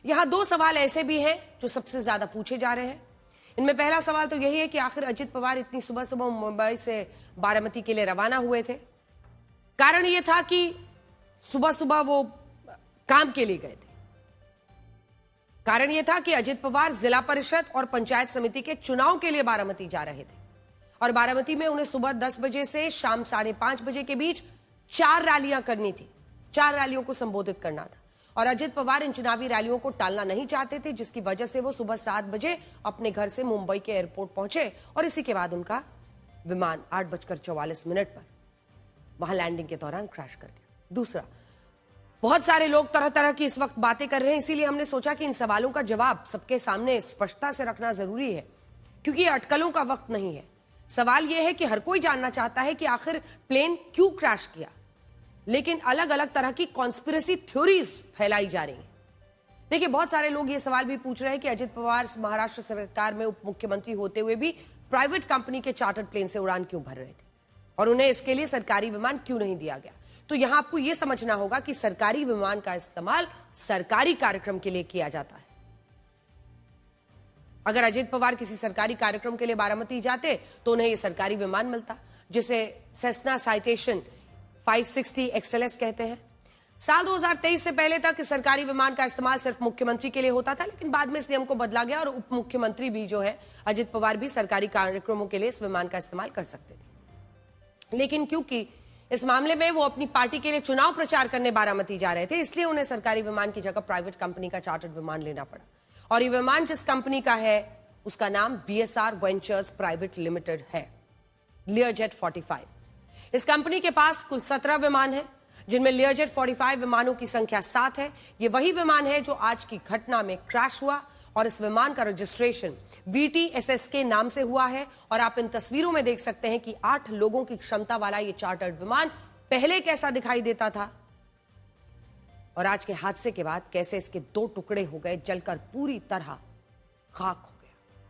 यहां दो सवाल ऐसे भी हैं जो सबसे ज्यादा पूछे जा रहे हैं। इनमें पहला सवाल तो यही है कि आखिर अजित पवार इतनी सुबह सुबह मुंबई से बारामती के लिए रवाना हुए थे। कारण यह था कि सुबह सुबह वो काम के लिए गए थे। कारण यह था कि अजित पवार जिला परिषद और पंचायत समिति के चुनाव के लिए बारामती जा रहे थे और बारामती में उन्हें सुबह 10 बजे से शाम 5:30 बजे के बीच 4 रैलियां करनी थी, 4 रैलियों को संबोधित करना था। और अजित पवार इन चुनावी रैलियों को टालना नहीं चाहते थे, जिसकी वजह से वो सुबह 7 बजे अपने घर से मुंबई के एयरपोर्ट पहुंचे और इसी के बाद उनका विमान 8:44 पर वहां लैंडिंग के दौरान क्रैश कर गया। दूसरा, बहुत सारे लोग तरह तरह की इस वक्त बातें कर रहे हैं, इसीलिए हमने सोचा कि इन सवालों का जवाब सबके सामने स्पष्टता से रखना जरूरी है, क्योंकि ये अटकलों का वक्त नहीं है। सवाल यह है कि हर कोई जानना चाहता है कि आखिर प्लेन क्यों क्रैश किया, लेकिन अलग अलग तरह की कॉन्स्पिरेसी थ्योरीज फैलाई जा रही हैं। देखिए, बहुत सारे लोग ये सवाल भी पूछ रहे हैं कि अजित पवार महाराष्ट्र सरकार में उप मुख्यमंत्री होते हुए भी प्राइवेट कंपनी के चार्टर्ड प्लेन से उड़ान क्यों भर रहे थे और उन्हें इसके लिए सरकारी विमान क्यों नहीं दिया गया। तो यहां आपको यह समझना होगा कि सरकारी विमान का इस्तेमाल सरकारी कार्यक्रम के लिए किया जाता है। अगर अजित पवार किसी सरकारी कार्यक्रम के लिए बारामती जाते तो उन्हें यह सरकारी विमान मिलता, जिसे सेस्ना साइटेशन 560 XLS कहते हैं। साल 2023 से पहले तक इस सरकारी विमान का इस्तेमाल सिर्फ मुख्यमंत्री के लिए होता था, लेकिन बाद में इस नियम को बदला गया और उप मुख्यमंत्री भी जो है अजित पवार भी सरकारी कार्यक्रमों के लिए इस विमान का इस्तेमाल कर सकते थे। लेकिन क्योंकि इस मामले में वो अपनी पार्टी के लिए चुनाव प्रचार करने बारामती जा रहे थे, इसलिए उन्हें सरकारी विमान की जगह प्राइवेट कंपनी का चार्टर्ड विमान लेना पड़ा। और ये विमान जिस कंपनी का है उसका नाम VSR वेंचर्स प्राइवेट लिमिटेड है, लियरजेट 45। इस कंपनी के पास कुल 17 विमान हैं, जिनमें लियरजेट 45 विमानों की संख्या 7 है। ये वही विमान है जो आज की घटना में क्रैश हुआ और इस विमान का रजिस्ट्रेशन VTSS के नाम से हुआ है। और आप इन तस्वीरों में देख सकते हैं कि 8 लोगों की क्षमता वाला ये चार्टर्ड विमान पहले कैसा दिखाई देता था और आज के हादसे के बाद कैसे इसके 2 टुकड़े हो गए, जलकर पूरी तरह खाक हो